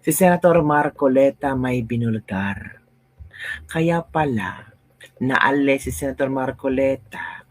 Si Senator Marcoleta may binulgar. Kaya pala, naalis si Senator Marcoleta.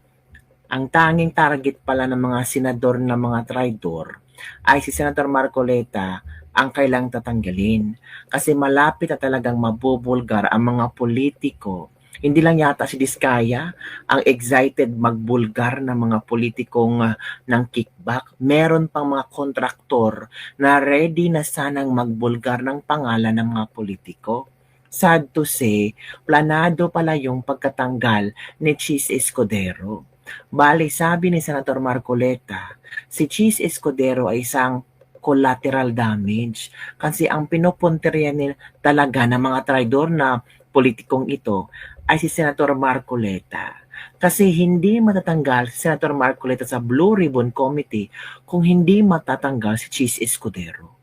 Ang tanging target pala ng mga senador na mga traidor ay si Senator Marcoleta ang kailang tatanggalin. Kasi malapit na talagang mabubulgar ang mga politiko. Hindi lang yata si Diskaya ang excited magbulgar ng mga politikong ng kickback. Meron pang mga kontraktor na ready na sanang magbulgar ng pangalan ng mga politiko. Sad to say, planado pala yung pagkatanggal ni Chis Escudero. Bale, sabi ni Senator Marcoleta, si Chis Escudero ay isang collateral damage kasi ang pinupunteriya talaga ng mga traidor na politikong ito ay si Senator Marcoleta. Kasi hindi matatanggal si Senator Marcoleta sa Blue Ribbon Committee kung hindi matatanggal si Chis Escudero.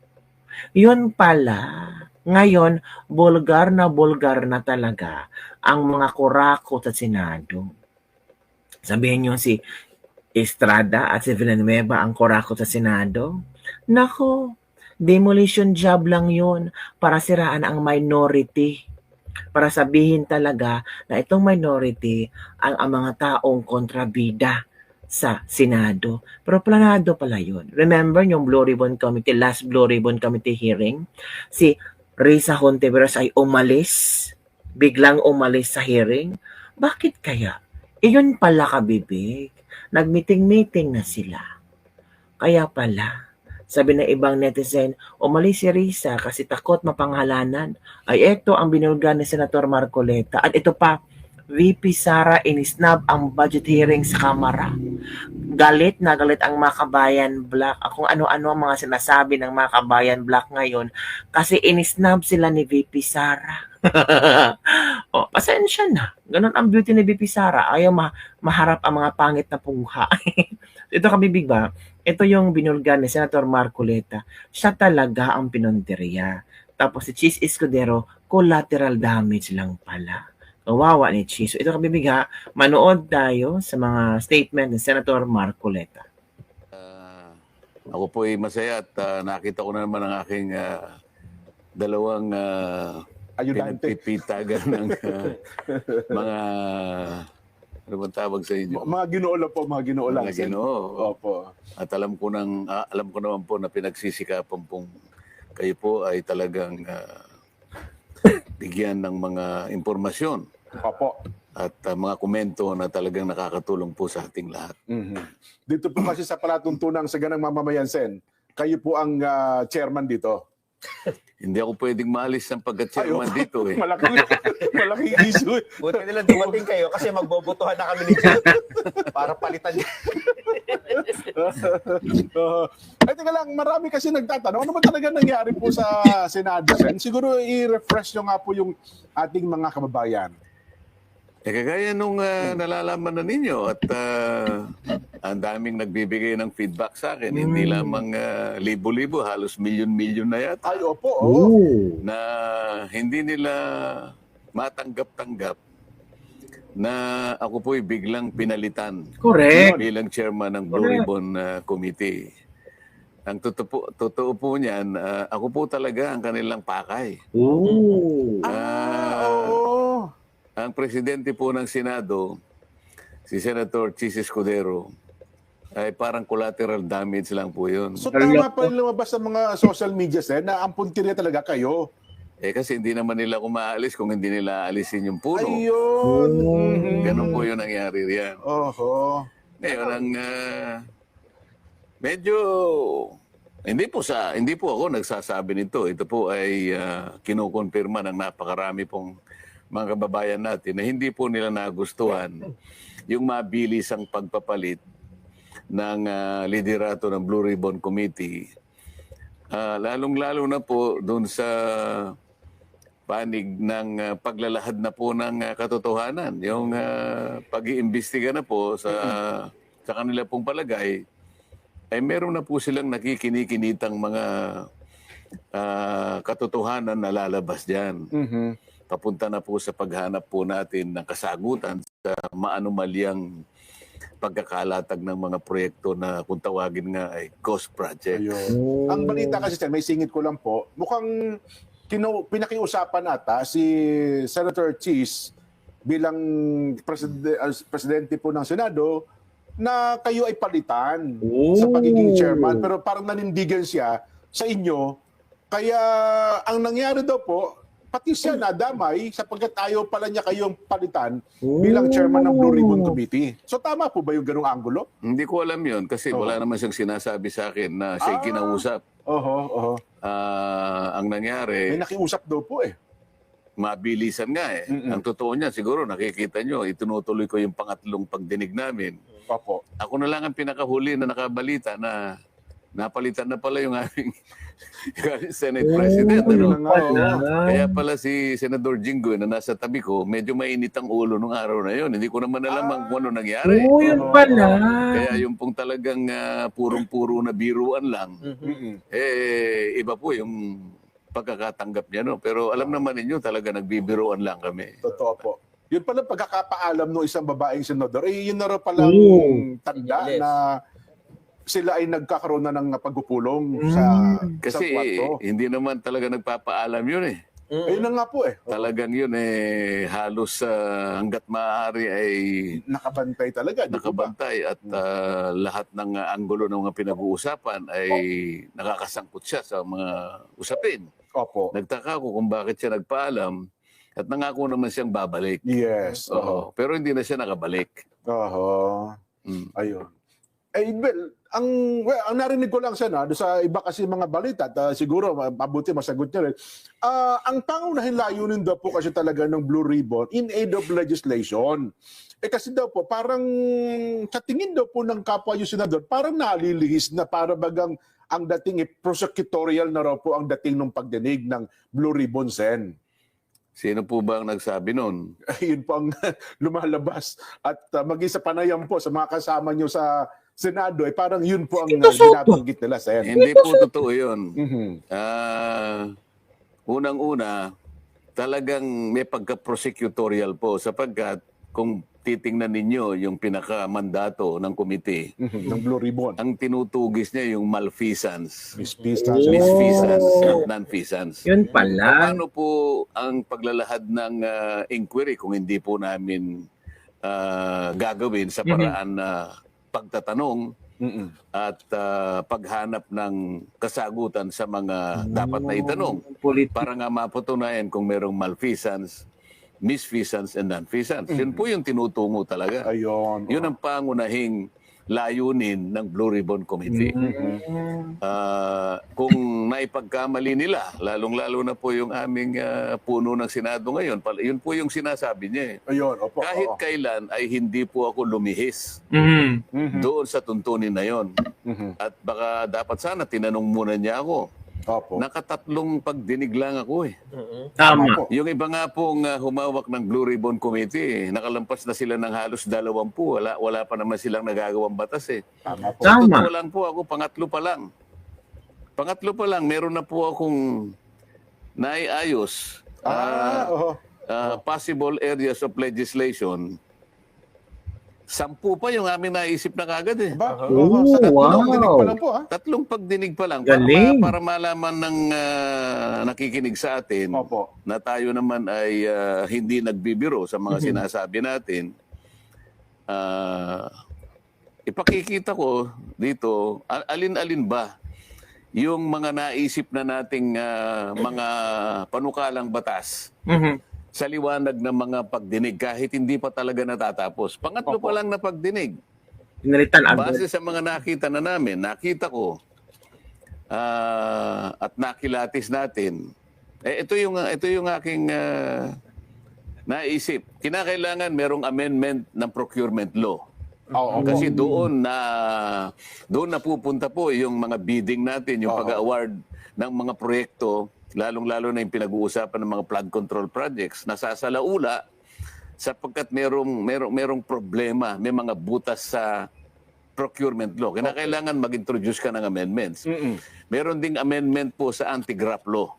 Yun pala, ngayon, bulgar na talaga ang mga kurako sa Senado. Sabihin nyo si Estrada at si Villanueva ang kurako sa Senado? Nako, demolition job lang yun para siraan ang minority. Para sabihin talaga na itong minority ang mga taong kontrabida sa Senado. Pero planado pala yun. Remember yung Blue Ribbon Committee, last Blue Ribbon Committee hearing? Si Risa Hontiveros ay umalis, biglang umalis sa hearing. Bakit kaya? Iyon pala kabibig. Nag-meeting-meeting na sila. Kaya pala, sabi ng ibang netizen, umalis si Risa kasi takot mapangalanan. Ay eto ang binulgar ni Senator Marcoleta. At ito pa, VP Sara inisnab ang budget hearing sa Kamara. Galit na galit ang Makabayan Black. Kung ano-ano ang mga sinasabi ng Makabayan Black ngayon kasi inisnab sila ni VP Sara. O, pasensya na. Ganon ang beauty ni VP Sara. Ayaw maharap ang mga pangit na pungha. Ito kabibig ba? Ito yung binulgar ni Senator Marcoleta. Siya talaga ang pinonteriya. Tapos si Chis Escudero, collateral damage lang pala. Kawawa ni Chis. So, ito kabibig ha, manood tayo sa mga statement ni Senator Marcoleta. Ako po ay masaya at nakita ko na naman ang aking dalawang pinagpipitagan ng mga ano bang tawag sa inyo? Mga ginoo po, mga ginoo lang. Mga ginoo. Opo. At alam ko naman po na pinagsisikapan pong kayo po ay talagang bigyan ng mga impormasyon. Opo. At mga komento na talagang nakakatulong po sa ating lahat. Dito po kasi sa palatuntunang sa ganang mamamayan, Sen, kayo po ang chairman dito. Hindi ako pwedeng maalis ng pagka-chairman dito eh. Malaking issue. Buti nila dumating kayo kasi magbobotohan na kami ni Joe para palitan niya. Ay, teka lang, marami kasi nagtatanong. Ano ba talaga nangyari po sa Senado, Sen? Siguro i-refresh nyo nga po yung ating mga kababayan. Kagaya nung nalalaman na ninyo at ang daming nagbibigay ng feedback sa akin. Hindi lamang libo-libo, halos milyon-milyon na yata. Ay, opo. Na hindi nila matanggap-tanggap na ako po'y biglang pinalitan. Correct. Bilang chairman ng Blue Ribbon Committee. Ang totoo po niyan, ako po talaga ang kanilang pakay. Ooh. Oo. Ang presidente po ng Senado, si Senator Chis Escudero, ay parang collateral damage lang po yun. So tama pa rin lumabas sa mga social media, Sen, na ang puntirya talaga kayo. Kasi hindi naman nila kumaalis kung hindi nila alisin yung puno. Ayun. Ganun po yung nangyari riyan. Oho. Ngayon, ang medyo hindi po ako nagsasabi nito. Ito po ay kinukonfirma ng napakarami pong mga kababayan natin na hindi po nila nagustuhan yung mabilisang pagpapalit ng liderato ng Blue Ribbon Committee. Lalong-lalo na po doon sa panig ng paglalahad na po ng katotohanan. Yung pag-iimbestiga na po sa kanila pong palagay, ay meron na po silang nakikinikinitang mga katotohanan na lalabas dyan. Papunta na po sa paghanap po natin ng kasagutan sa maanumalyang pagkakalatag ng mga proyekto na kung tawagin nga ay ghost projects. Ayun. Ang balita kasi, sir, may singit ko lang po, mukhang pinakiusapan ata si Senator Cheese bilang presidente po ng Senado na kayo ay palitan sa pagiging chairman. Pero parang nanindigan siya sa inyo. Kaya ang nangyari daw po, pati siya nadamay sapagkat ayaw pala niya kayong palitan bilang chairman ng Blue Ribbon Committee. So tama po ba yung ganung anggulo? Hindi ko alam yun kasi wala naman siyang sinasabi sa akin na siya'y kinausap. Oho. Ang nangyari, May nakiusap daw po eh. mabilisan nga eh. Ang totoo niya, siguro nakikita nyo, itinutuloy ko yung pangatlong pagdinig namin. Opo. Ako na lang ang pinakahuli na nakabalita na napalitan na pala yung aming Senate President. Ayun Ano? na nga, oo. Kaya pala si Senador Jinggoy na nasa tabi ko, medyo mainit ang ulo nung araw na yun. Hindi ko naman alam kung ano nangyari. Yun pala. Kaya yung pong talagang purong-puro na biruan lang, iba po yung pagkakatanggap niya. No? Pero alam naman ninyo, talaga nagbibiruan lang kami. Totoo po. Yun pala pagkakapaalam ng isang babaeng senador, yun na raw palang tanda Senyales. na sila ay nagkakaroon na ng pagpupulong sa Kasi kwarto. hindi naman talaga nagpapaalam yun eh. Ayun na nga po eh. Talagang yun halos hanggat maaari ay Nakabantay talaga. di po ba? nakabantay at lahat ng anggulo ng mga pinag-uusapan ay nakakasangkot siya sa mga usapin. Opo. Nagtaka ako kung bakit siya nagpaalam at nangako naman siyang babalik. Yes. Oo. Pero hindi na siya nakabalik. Oho. Mm. Ayun. Well, ang narinig ko lang siya na, doon sa iba kasi mga balita, at siguro mabuti masagot niya rin. Ang pangunahing layunin daw po kasi talaga ng Blue Ribbon in aid of legislation. Kasi daw po, parang sa tingin daw po ng kapwa yung senador, parang nalilihis na para bagang ang dating prosecutorial na raw po ang dating ng pagdinig ng Blue Ribbon Sen. Sino po ba ang nagsabi nun? Yun po ang lumalabas. At maging sa panayam po sa mga kasama nyo sa Senado, parang yun po ang binabanggit nila, Sen. Hindi po totoo yun. Mhm. Unang-una, talagang may pagka-prosecutorial po sapagkat kung titingnan ninyo yung pinaka-mandato ng komite, Ng Blue Ribbon. ang tinutugis niya yung malfeasance, Misfeasance. misfeasance at non-feasance. Yun pala. Paano po ang paglalahad ng inquiry kung hindi po namin gagawin sa paraan na pagtatanong at paghanap ng kasagutan sa mga dapat na itanong para nga mapatunayan kung merong malfeasance, misfeasance, and non-feasance. Yun po yung tinutungo talaga. Ayun. Yun ang pangunahing layunin ng Blue Ribbon Committee. Kung naipagkamali nila, lalong-lalo na po yung aming puno ng Senado ngayon, yun po yung sinasabi niya eh. Ayun, opo. Kahit oo. kailan ay hindi po ako lumihis Mhm. doon sa tuntunin na yon. Mhm. At baka dapat sana tinanong muna niya ako. Opo. Nakatatlong pagdinig lang ako eh. Tama. Opo. Yung iba nga pong humawak ng Blue Ribbon Committee, nakalampas na sila ng halos 20. Wala pa naman silang nagagawang batas eh. Tama po. Tama. Totoo lang po ako, pangatlo pa lang. Pangatlo pa lang, meron na po akong naiayos. Oo. Possible areas of legislation. 10 pa yung aming naisip na kagad eh. Ba? Oh, Sa tatlong wow. dinig pa lang po, ha? 3 pagdinig pa lang Galing. para malaman ng nakikinig sa atin Opo. na tayo naman ay hindi nagbibiro sa mga sinasabi natin. Ipakikita ko dito, alin-alin ba yung mga naisip na nating mga panukalang batas Mhm. sa liwanag ng mga pagdinig kahit hindi pa talaga natatapos. Pangatlo pa lang na pagdinig. Pinalitan agad. Base sa mga nakita na namin, nakita ko at nakilatis natin. Ito yung aking naisip. Kinakailangan merong amendment ng procurement law. Oo. Kasi doon na pupunta po yung mga bidding natin, yung pag-award ng mga proyekto, lalong-lalo na yung pinag-uusapan ng mga flood control projects, nasasalaula sapagkat merong problema, may mga butas sa procurement law. Kinakailangan mag-introduce ka ng amendments. Meron ding amendment po sa anti-graft law.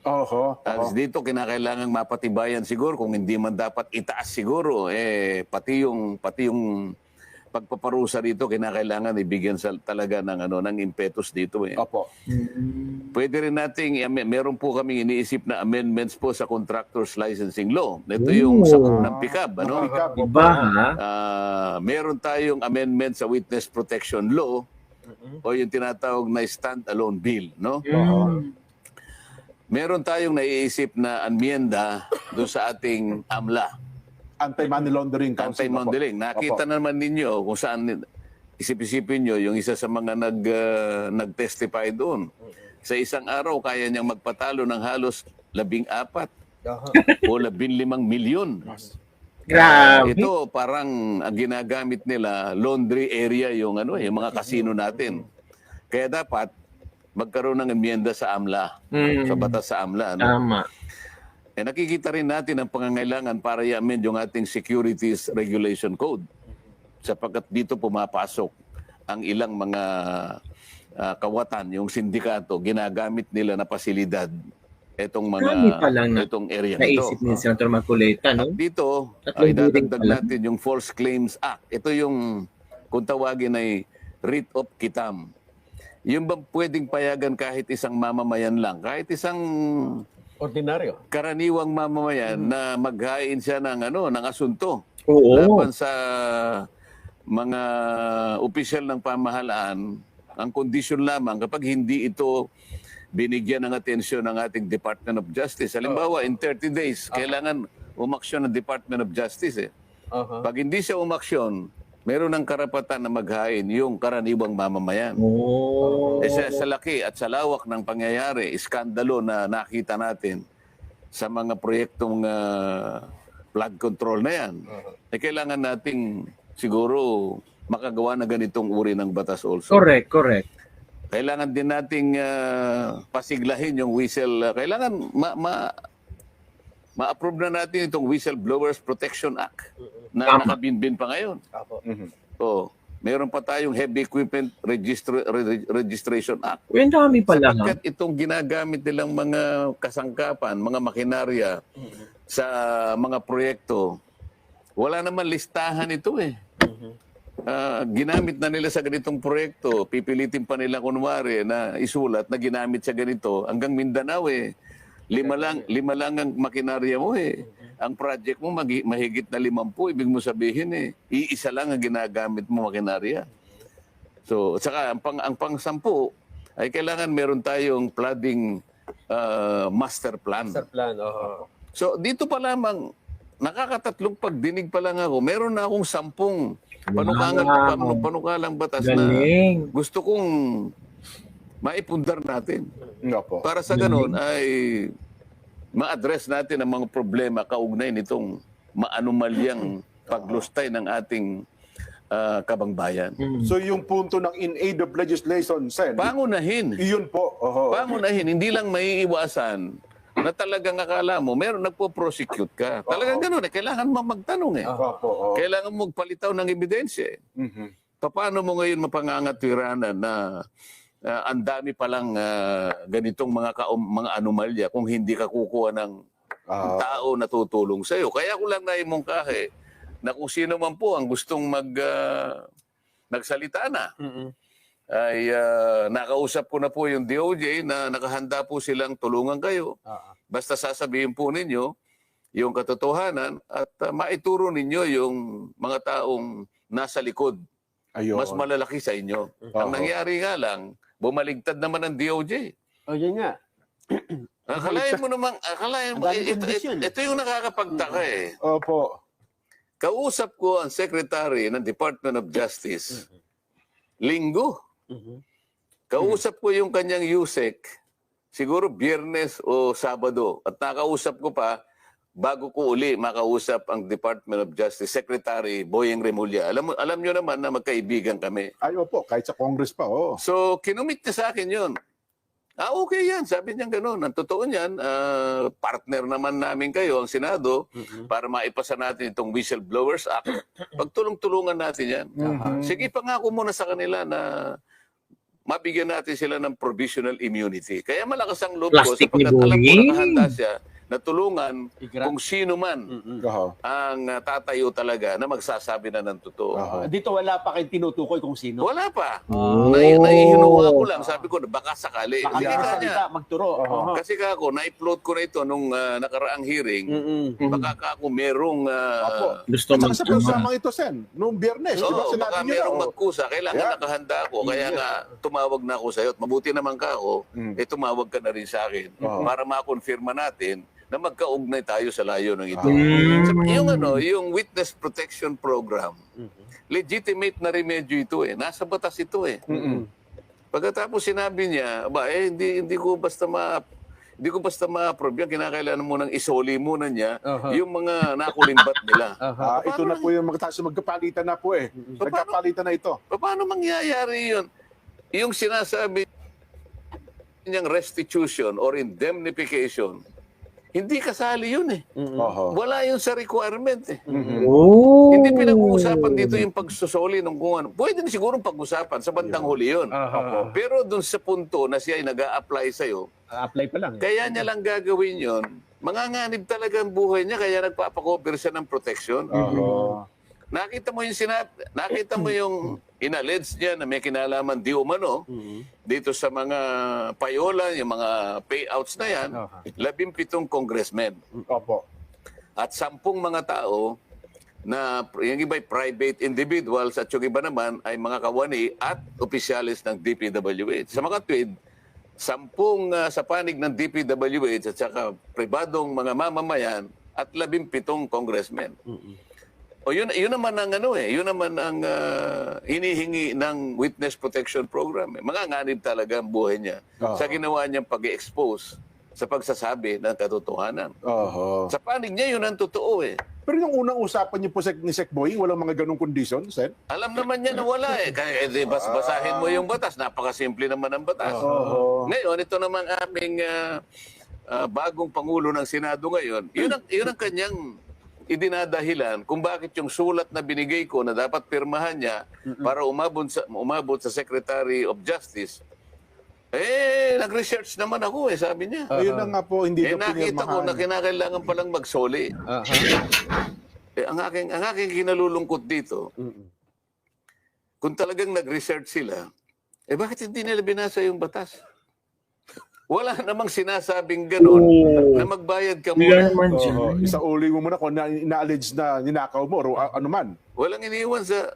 Oho. Tapos dito kinakailangan mapatibayan siguro kung hindi man dapat itaas siguro pati yung pagpaparusa dito, kinakailangan ibigyan talaga ng impetus dito. Opo. Pwede rin nating, meron po kaming iniisip na amendments po sa contractors licensing law. Ito yung sakop ng PICAB. Pickup, opo. Iba ha? Meron tayong amendment sa witness protection law o yung tinatawag na stand-alone bill. No? Meron tayong naiisip na amyenda doon sa ating AMLA. Anti-money laundering council. Anti-modeling. Nakita naman ninyo kung saan, isip-isipin nyo, yung isa sa mga nag-testify doon. Sa isang araw, kaya niyang magpatalo ng halos 14 o 15 milyon. Grabe. Ito parang ang ginagamit nila, laundry area yung mga casino natin. Kaya dapat magkaroon ng emyenda sa AMLA, sa batas sa AMLA. Tama. Nakikita rin natin ang pangangailangan para i-amend yung ating Securities Regulation Code. Sapagkat dito pumapasok ang ilang mga kawatan, yung sindikato, ginagamit nila na pasilidad itong Marami pa lang itong area nito. Naisip ni Senator Marcoleta, no? At dito, Tatlong ay building dadagdag pa lang. natin yung False Claims Act. Ito yung, kung tawagin ay writ of quitam. Yung bang pwedeng payagan kahit isang mamamayan lang, kahit isang Ordinaryo. karaniwang mamamayan na maghain siya ng asunto Oo. laban sa mga opisyal ng pamahalaan. Ang kondisyon lamang kapag hindi ito binigyan ng atensyon ng ating Department of Justice. Halimbawa, in 30 days, kailangan umaksyon ng Department of Justice. Pag hindi siya umaksyon, meron ng karapatan na maghain yung karaniwang mamamayan. Oo. Sa laki at sa lawak ng pangyayari, iskandalo na nakita natin sa mga proyektong flood control na yan, kailangan nating siguro makagawa na ganitong uri ng batas also. Correct, correct. Kailangan din nating pasiglahin yung whistle. Kailangan ma-approve na natin itong Whistleblowers Protection Act na Tama. nakabinbin pa ngayon. Meron pa tayong Heavy Equipment Registration Act. Ang dami pala ha? Sapagkat itong ginagamit nilang mga kasangkapan, mga makinarya sa mga proyekto, wala naman listahan ito eh. Ginamit na nila sa ganitong proyekto, pipilitin pa nila kunwari na isulat na ginamit sa ganito hanggang Mindanao eh. Lima lang ang makinarya mo eh. Ang project mo mahigit na 50, ibig mo sabihin eh, iisa lang ang ginagamit mo makinarya. So, saka ang pang-10 ay kailangan meron tayong flooding master plan. Sa plan, So, dito pa lamang, nakakatatlong pagdinig pa lang ako, meron na akong 10 panukalang batas na Galing. gusto kong maipundar natin. Opo. Para sa ganun ay ma-address natin ang mga problema kaugnay nitong maanumalyang paglustay ng ating kabangbayan. So yung punto ng in aid of legislation, Sen, Pangunahin. iyon po. Pangunahin, hindi lang maiiwasan na talagang akala mo, meron nagpo-prosecute ka. Talagang ganun eh. Kailangan mo magtanong eh. Opo. Kailangan mo magpalitaw ng ebidensya eh. Paano mo ngayon mapangangatwiranan na ang dami palang ganitong mga anomalya kung hindi ka kukuha ng tao na tutulong sa iyo. Kaya ko lang naimungkahi na kung sino man po ang gustong nagsalita na, ay nakausap ko na po yung DOJ na nakahanda po silang tulungan kayo. Basta sasabihin po ninyo yung katotohanan at maituro ninyo yung mga taong nasa likod. Ayun. Mas malalaki sa inyo. Ang nangyari nga lang, bumaligtad naman ang DOJ. Yun nga. Akalain mo naman, ito yung nakakapagtaka eh. Opo. Kausap ko ang Secretary ng Department of Justice, Linggo. Kausap ko yung kanyang USEC, siguro Biyernes o Sabado. At nakausap ko pa, bago ko uli makausap ang Department of Justice Secretary Boyeng Remulla. Alam nyo naman na magkaibigan kami. Ay, opo. Kahit sa Congress pa, So, kinumit niya sa akin yun. Okay yan. Sabi niya gano'n. Ang totoo niyan, partner naman namin kayo, ang Senado, para maipasa natin itong Whistleblowers Act. Pagtulong-tulungan natin yan. Sige, pangako muna sa kanila na mabigyan natin sila ng provisional immunity. Kaya malakas ang loob ko Plastic ni sapagkat alam ko Boyeng. nakahanda siya na tulungan Igra. kung sino man Oho. ang tatayo talaga na magsasabi na ng totoo. Oho. Dito wala pa kayong tinutukoy kung sino. Wala pa. Oh. Naihinuha ko lang. Sabi ko, baka sakali. Baka Hindi may ka salita, niya. magturo. Oho. Kasi ka ako, na-upload ko na ito nung nakaraang hearing. Baka ka ako merong... Opo. Gusto At saka sa mag- programang ito, Sen, noong Biyernes, di ba Oo, sinabi baka niyo merong na, magkusa. Kailangan Yeah. nakahanda ako. Kaya nga, tumawag na ako sa'yo. At mabuti naman ka ako, tumawag ka na rin sa akin para makonfirma natin na magkaugnay tayo sa layo ng ito. Yung Witness Protection Program, legitimate na remedyo ito eh. Nasa batas ito eh. Pagkatapos sinabi niya, hindi ko basta ma-approve yan. Kinakailangan mo nang isoli muna niya yung mga nakulimbat nila. ito na po yung magkapalitan na po eh. Nagkapalitan na ito. Paano mangyayari yun? Yung sinasabi niyang restitution or indemnification, hindi kasali yun eh. Oho. Wala yun sa requirement eh. Oh. Hindi pinag-uusapan dito yung pagsusoli ng kung ano. Pwede na sigurong pag-usapan sa bandang huli yun. Pero dun sa punto na siya ay nag-a-apply sa'yo, Apply pa lang. kaya niya lang gagawin yun, manganganib talaga ang buhay niya, kaya nagpapakover siya ng protection. Oho. Nakita mo yung inallege niya na may kinalaman di umano dito sa mga payola, yung mga payouts na yan, 17 congressmen Opo. at 10 mga tao na yung iba ay private individuals at yung iba naman ay mga kawani at opisyalis ng DPWH. Sa mga tweet, 10 sa panig ng DPWH at saka pribadong mga mamamayan at 17 congressmen. O yun naman ang yun naman ang hinihingi ng Witness Protection Program. Manganganib talaga ang buhay niya sa ginawa niyang pag-expose sa pagsasabi ng katotohanan. Oho. Sa panig niya yun ang totoo eh. Pero yung unang usapan niyo po ni Sec Boying, walang mga ganong condition, Sen? Alam naman niya na wala eh. Kaya basahin mo yung batas. Napakasimple naman ang batas. Oho. Ngayon, ito naman aming bagong Pangulo ng Senado ngayon. Yun ang kanyang idinadahilan kung bakit yung sulat na binigay ko na dapat pirmahan niya para umabot sa Secretary of Justice, nag-research naman ako sabi niya. Ayun na nga po, hindi na Nakita ko na kinakailangan palang magsoli. Ang aking kinalulungkot dito, kung talagang nag-research sila, bakit hindi nila binasa yung batas? Wala namang sinasabing gano'n na magbayad ka muna. Isauli mo muna kung ina-allege na ninakaw mo o ano man. Walang iniwan sa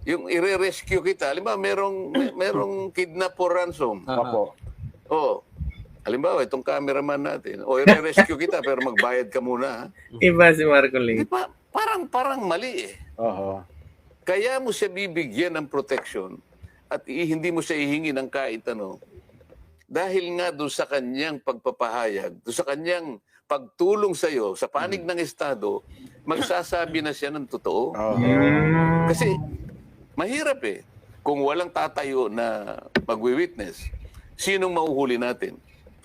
yung i-rescue kita. Halimbawa, merong kidnap for ransom. Opo. Halimbawa, itong cameraman natin. I-rescue kita pero magbayad ka muna. Iba si Marco Di Lee. ba? Parang mali eh. Oho. Kaya mo siya bibigyan ng protection at hindi mo siya ihingi ng kahit ano. Dahil nga doon sa kanyang pagpapahayag, doon sa kanyang pagtulong sa iyo, sa panig ng Estado, magsasabi na siya ng totoo. Kasi mahirap eh. Kung walang tatayo na magwi-witness, sinong mahuhuli natin?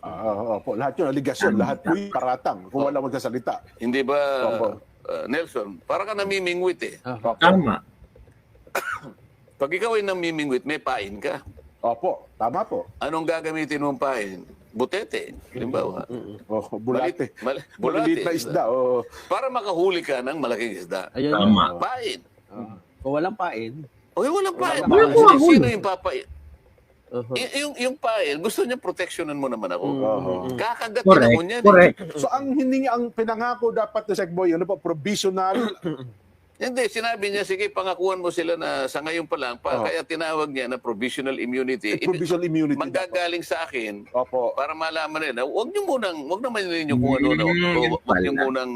Opo. Lahat yun, aligasyon. Lahat po yung paratang kung wala magsasalita. Hindi ba, Opo. Nelson? Para ka namimingwit eh. Tama. Pag ikaw ay namimingwit, may pain ka. Opo. Tama po. Anong gagamitin mong pain? Butete. Halimbawa. Bulate. Bulate. Bulate na isda. Oh. Para makahuli ka ng malaking isda. Ayun. Tama. Pain. Kung walang pain. Walang pain. Walang pain. Sino yung papain? Yung pain, gusto niya proteksyonan mo naman ako. Kakagatin mo niyan. Correct. So ang ang pinangako dapat na Sec Boy, ano po, provisional. Hindi, sinabi niya, sige, pangakuan mo sila na sa ngayon pa lang, kaya tinawag niya na provisional immunity. Provisional immunity. Manggagaling sa akin, Opo. para malaman nila, huwag naman ninyo kung ano, huwag niyo munang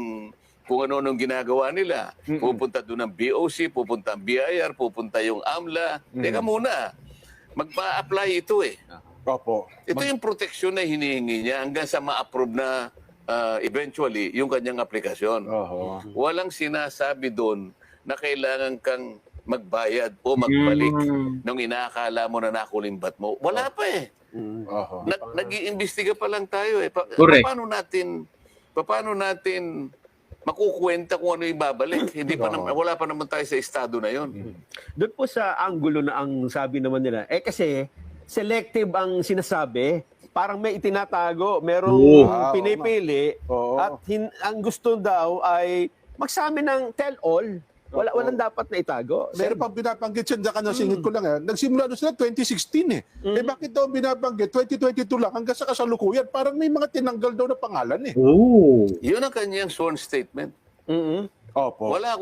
kung ano nung ginagawa nila. Pupunta doon ang BOC, pupunta ang BIR, pupunta yung AMLA. Teka muna, magpa-apply ito eh. Opo. Ito yung proteksyon na hinihingi niya hanggang sa ma-approve na eventually yung kanyang aplikasyon. Oho. Walang sinasabi doon na kailangan kang magbayad o magbalik nung inaakala mo na nakulimbat mo. Wala pa eh. Oho. Nag-iimbestiga pa lang tayo eh. Correct. Paano natin makukwenta kung ano ibabalik? Wala pa naman tayo sa estado na yon. Doon po sa angulo na ang sabi naman nila, kasi selective ang sinasabi parang may itinatago, merong Oo. pinipili, Oo. at ang gusto daw ay magsabi ng tell-all. Walang dapat na itago. Pero pag binabanggit siya, kanya singit ko lang nagsimula doon sila 2016 eh. Eh bakit daw binabanggit 2022 lang hanggang sa kasalukuyan? Parang may mga tinanggal daw na pangalan eh. Oo. Yun ang kanyang sworn statement. Mhm. Opo. Wala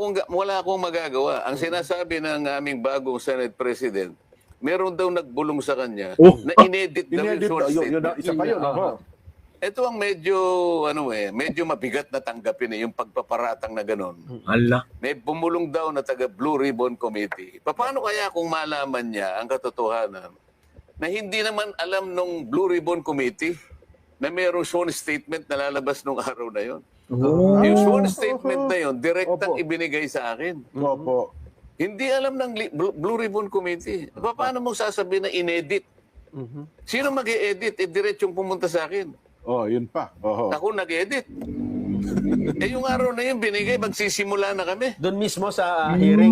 akong magagawa. Ang sinasabi ng aming bagong Senate President, meron daw nagbulong sa kanya Oh. na inedit daw yung Inedit sworn yun, statement. isa pa yun. Oo. Ito ang medyo mabigat na tanggapin yung pagpaparatang na gano'n. Ala. May bumulong daw na taga Blue Ribbon Committee. Paano kaya kung malaman niya ang katotohanan na hindi naman alam nung Blue Ribbon Committee na mayroong sworn statement na lalabas nung araw na yon? Oo. Yung sworn statement na yon, direktang Opo. ibinigay sa akin. Opo. Hindi alam ng Blue Ribbon Committee. Paano mo sasabihin na inedit? Sino mag-e-edit? Diretsong pumunta sa akin. Oh, yun pa. Oo. Ako nag-edit. Yung araw na yun binigay, magsisimula na kami. Doon mismo sa hearing.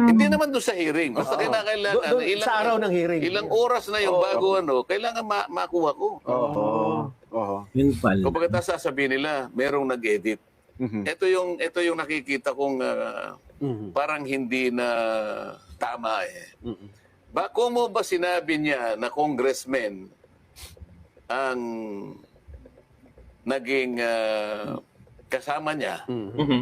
Hindi naman doon sa hearing. Basta kailangan, Doon sa araw ng hearing. ilang oras na yung bago kailangan makuha ko. Oo. Oo. Yun pala. Kung pagkatapos sasabihin nila, merong nag-edit. Mhm. Ito yung nakikita kong parang hindi na tama eh. Kung mo ba sinabi niya na congressman ang naging kasama niya, Mhm.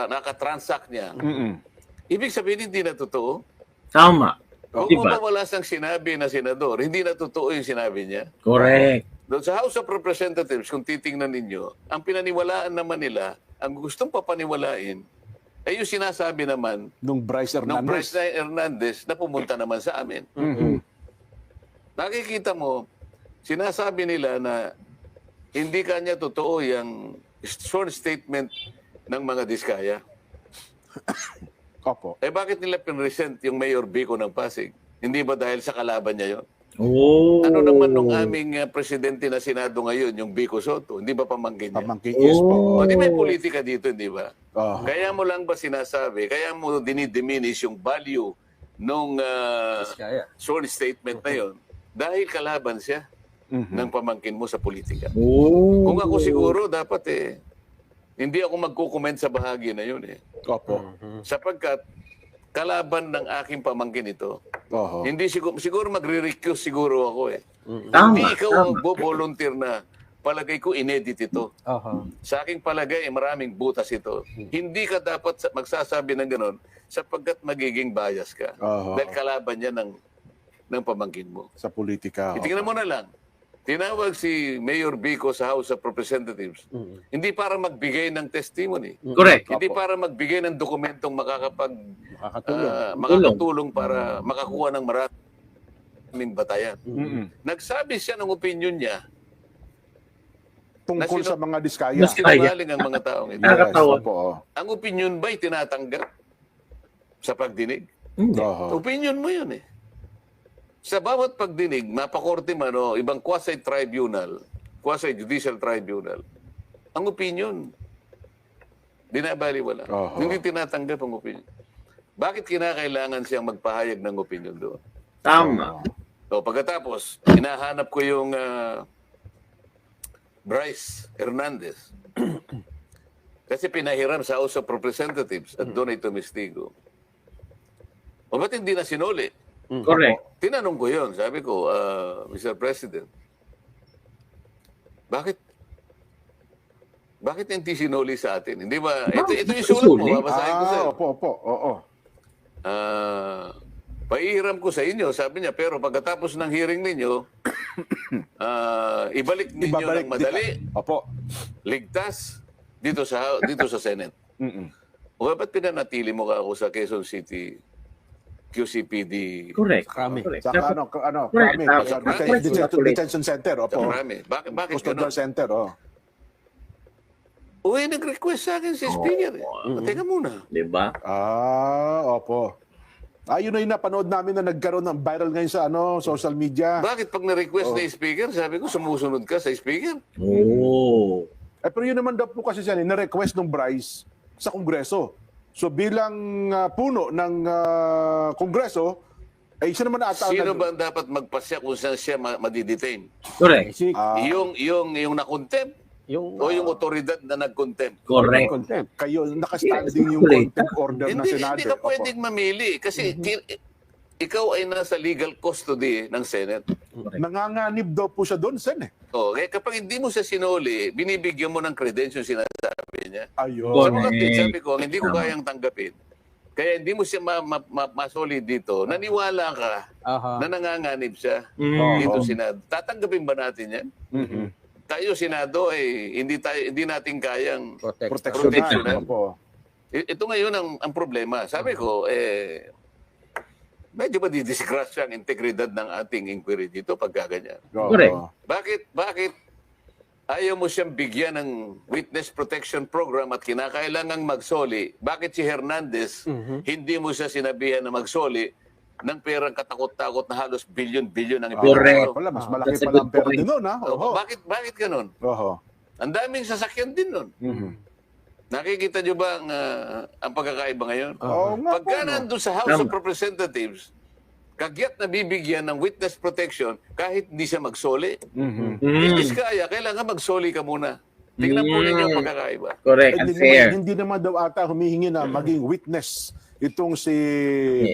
naka-transact niya, Mm-mm. ibig sabihin hindi na totoo? Tama. Kung Diba? wala siyang sinabi na senador, hindi na totoo yung sinabi niya. Correct. Doon sa House of Representatives, kung titingnan ninyo, ang pinaniwalaan naman nila, ang gustong papaniwalain, ay yung sinasabi naman Nung Bryce ng Hernandez. Bryce Hernandez na pumunta naman sa amin. Mhm. Nakikita mo, sinasabi nila na hindi kanya totoo yung sworn statement ng mga Diskaya. Opo. Bakit nila pinresent yung Mayor Vico ng Pasig? Hindi ba dahil sa kalaban niya yon? Oo. Ano naman nung aming presidente na Senado ngayon, yung Vico Soto? Hindi ba pamangkin niya? Pamangkin. Yes po. O di may politika dito, hindi ba? Oo. Kaya mo lang ba sinasabi, kaya mo dinidiminish yung value nung Kaya. sworn statement na yon dahil kalaban siya Mhm. ng pamangkin mo sa politika. Oo. Kung ako siguro, dapat hindi ako magkukomment sa bahagi na yun Opo. Sapagkat kalaban ng aking pamangkin ito, Oo. hindi siguro magre-recuse siguro ako Tama. Hindi ikaw ang volunteer na palagay ko inedit ito. Aha. Sa aking palagay, maraming butas ito. Hindi ka dapat magsasabi ng ganon sapagkat magiging bias ka. Oo. Dahil kalaban niya ng pamangkin mo. Sa politika. Itingnan mo na lang. Tinawag si Mayor Vico sa House of Representatives. Hindi para magbigay ng testimony. Correct. Hindi para magbigay ng dokumentong Makakatulong. makakatulong para makakuha ng maraming batayan. Mm-mm. Nagsabi siya ng opinion niya Tungkol na sa mga diskaya. na sinungaling ang mga taong ito. Nakakatawa. Opo. Ang opinion ba'y tinatanggap sa pagdinig? Hindi. Oo. Opinion mo yun Sa bawat pagdinig, mapakorte man o ibang quasi-tribunal, quasi-judicial tribunal, ang opinion, dinabaliwala. Oho. Hindi tinatanggap ang opinion. Bakit kinakailangan siyang magpahayag ng opinion doon? Tama. So, pagkatapos, hinahanap ko yung Bryce Hernandez. Kasi pinahiram sa House of Representatives at doon ay tumistigo. O ba't hindi na sinuli? Correct. Tinanong ko yun. Sabi ko, Mr. President, bakit hindi sinuli sa atin? Hindi ba? Ito yung sulat mo. Sinuli? Babasahin ko sa'yo. Opo. Oo. Paihiram ko sa inyo, sabi niya, pero pagkatapos ng hearing ninyo, ibalik ninyo ng madali, Opo. ligtas, dito sa Senate. Mm-mm. O ba't pinanatili mo ka ako sa Quezon City QCPD? Correct. Krami. Correct. Saka Correct. kami, Tama. sa Correct. detention center. Sa Opo. marami. Bakit Custodial gano'n? center. Oh. Nag-request sa akin si Speaker. Teka muna. Diba? Opo. Yun na yung napanood namin na nagkaroon ng viral ngayon sa social media. Bakit pag na-request na yung Speaker, sabi ko, sumusunod ka sa Speaker? Oo. Pero yun naman daw po kasi siya, na-request ng Bryce sa Kongreso. So bilang puno ng Kongreso, Eh, siya naman ata. ang Sino nag- ba ang dapat magpasya kung saan siya madidetain? Correct. Si, Ah, Yung nakontempt yung, o yung otoridad na nagkontempt? Correct. contempt. kayo, nakastanding yung Correct. contempt order ng Senado. Hindi ka Opo. pwedeng mamili kasi ikaw ay nasa legal custody ng Senate. Nanganganib daw po siya doon, Sen. Kaya kapag hindi mo siya sinuli, binibigyan mo ng credentials yung sinasabi niya. Ayun. Sa Correct. mga tweet, sabi ko, ang hindi ko kayang tanggapin. Kaya hindi mo siya masoli dito. Naniwala ka Aha. na nanganganib siya Mm. dito Senado. Tatanggapin ba natin yan? Mhm. Tayo Senado hindi natin kayang Proteksyonan. Proteksyonan. Opo. ito ngayon ang problema. Sabi ko medyo madidisgrasya ang integridad ng ating inquiry dito pagka ganyan. Oo. Correct. Bakit ayaw mo siyang bigyan ng witness protection program at kinakailangang magsoli? Bakit si Hernandez hindi mo siya sinabihan na magsoli ng perang katakot-takot na halos bilyon-bilyon ang Correct. Wala, mas malaki That's a pa lang good pera point. din nun, ha? Oho. Bakit ganun? Oho. Ang daming sasakyan din nun. Mhm. Nakikita niyo ba ang pagkakaiba ngayon? Oo nga po, Pagka no? nandun sa House of Tama. Representatives, kagyat na bibigyan ng witness protection kahit hindi siya magsoli. Mhm. Hindi Mm. kaya, kailangan magsoli ka muna. Tingnan po ninyo ang pagkakaiba. Correct. Hindi Unfair. hindi naman daw ata humihingi na maging witness itong si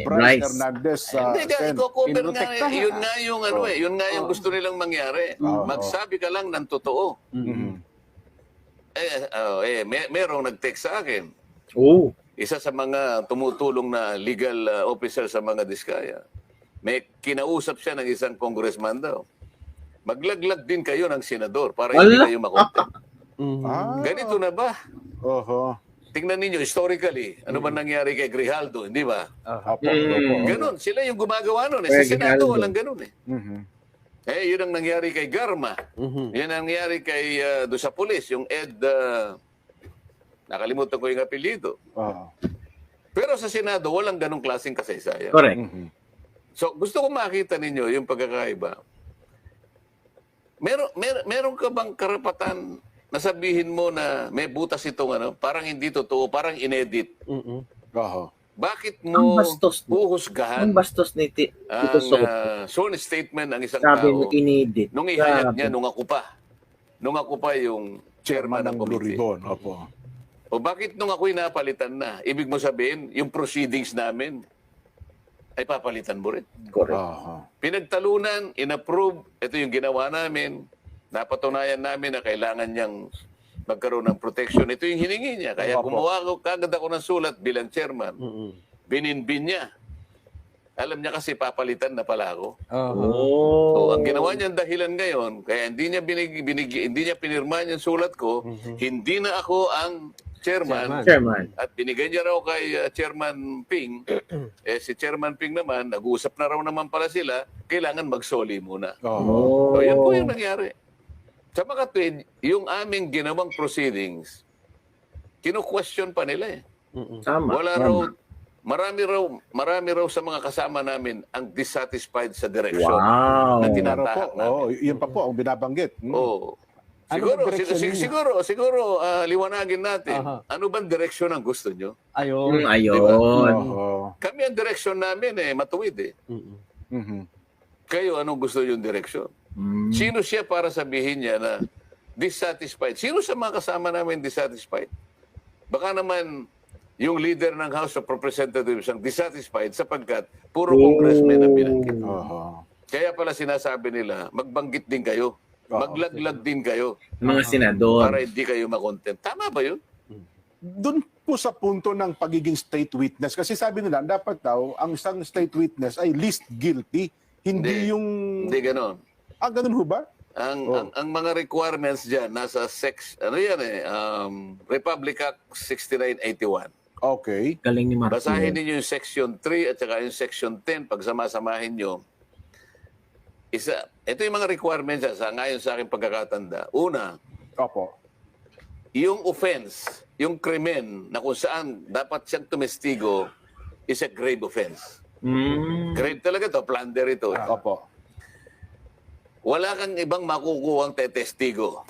Bryce. Bryce Hernandez sa Hindi ka, Sen. i-cover nga. Pinotektahan. Yun nga yung, yun nga yung gusto nilang mangyari. Magsabi ka lang ng totoo. Mhm. Merong nag-text sa akin. Oh. Isa sa mga tumutulong na legal officer sa mga diskaya. May kinausap siya ng isang congressman daw. Maglaglag din kayo ng senador para hindi Ala. kayo makontempt. Ah, Ganito na ba? oho. Tingnan ninyo, historically, ano ba nangyari kay Grijaldo, hindi ba? Opo, Mm. opo. Ganon, sila yung gumagawa nun. Kay Sa Senado, Grijaldo. walang ganon eh. Mhm. Yun ang nangyari kay Garma. Yun ang nangyari kay doon sa pulis, yung Ed, nakalimutan ko yung apelyido. Oho. Pero sa Senado, walang ganong klaseng kasaysayan. Correct. Mhm. So, gusto ko makita ninyo yung pagkakaiba. Meron ka bang karapatan na sabihin mo na may butas itong parang hindi totoo, parang inedit? Oho. Bakit Ang mo bastos mo. uhusgahan Ang bastos ni Tito ang Soto. sworn statement ng isang Sabi mo tao inedit. nung ihayag Grabe. niya nung ako pa yung chairman ng Blue committee? Ribbon. Opo. O bakit nung ako'y napalitan na? Ibig mo sabihin, yung proceedings namin ay papalitan mo rin. Correct. Oho. Pinagtalunan, inapprove, ito yung ginawa namin. Napatunayan namin na kailangan niyang magkaroon ng protection. Ito yung hiningi niya. Kaya Opo. gumawa ko kagad ako ng sulat bilang chairman. Bininbin niya. Alam niya kasi papalitan na pala ako. Oh. So, ang ginawa niyang dahilan ngayon, kaya hindi niya pinirma yung sulat ko, hindi na ako ang chairman. Chairman. At binigay niya raw kay Chairman Ping. Si Chairman Ping naman, nag-uusap na raw naman pala sila, kailangan magsoli muna. Oho. So, yan po yung nangyari. Sa mga tweet, yung aming ginawang proceedings, kinu-question pa nila eh. Tama. Wala raw, marami raw sa mga kasama namin ang dissatisfied sa direction Wow. na Pero po, tinatahak namin. yun pa po ang binabanggit. Oo. Ano Siguro, bang direction ninyo? siguro, liwanagin natin. Aha. Ano bang direksyon ang gusto nyo? Ayun. Ayun. Oho. Kami ang direksyon namin matuwid eh. Mhm. Kayo, anong gusto yung direksyon? Mm. Sino siya para sabihin niya na dissatisfied? Sino sa mga kasama namin dissatisfied? Baka naman yung leader ng House of Representatives ang dissatisfied sapagkat puro congressman ang binanggit. Oho. Kaya pala sinasabi nila, magbanggit din kayo. Maglaglag din kayo Mga senador. para hindi kayo makontempt. Tama ba yun? Doon po sa punto ng pagiging state witness, kasi sabi nila, dapat daw, ang isang state witness ay least guilty. Hindi Hindi. yung... Hindi ganon. Ganun ho ba? Ang mga requirements dyan, nasa Republic Act 6981. Okay. Galing ni Mark. Basahin ninyo yung Section 3 at saka yung Section 10 pag sama-samahin nyo. Ito yung mga requirements ngayon sa aking pagkakatanda. Una, Opo. yung offense, yung krimen na kung saan dapat siyang tumestigo is a grave offense. Mm. Grave talaga to, plunder ito. Opo. Wala kang ibang makukuhang tetestigo.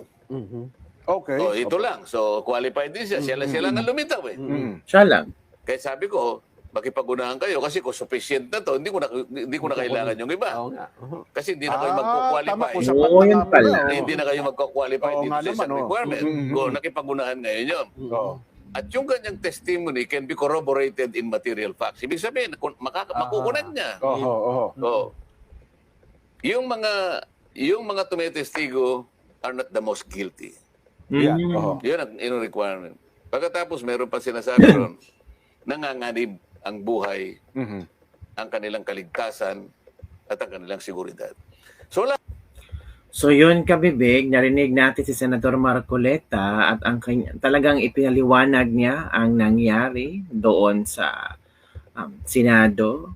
Okay. Ito lang. So, qualified din siya. Sila ang lumitaw eh. Siya lang. Kaya sabi ko, Makipag-unahan kayo kasi kung sufficient na to, hindi ko na kailangan yung iba. Oo nga. Kasi hindi na kayo Tama magko-qualify. kung sapat Oo, na yun nga pala. pala, Hindi na kayo magko-qualify Oo dito nga sa isang naman, oo. requirement. Kung nakipag-unahan ngayon yun. Oo. At yung ganyang testimony can be corroborated in material facts. Ibig sabihin, makukunan niya. Oo, oo. Oo. Yung mga tumetestigo are not the most guilty. Yan, Mm. oo. Yun ang requirement. Pagkatapos, meron pa sinasabi ron, nanganganib ang buhay, Mhm. ang kanilang kaligtasan, at ang kanilang seguridad. So, So yun kabibig, narinig natin si Senator Marcoleta at ang talagang ipinaliwanag niya ang nangyari doon sa Senado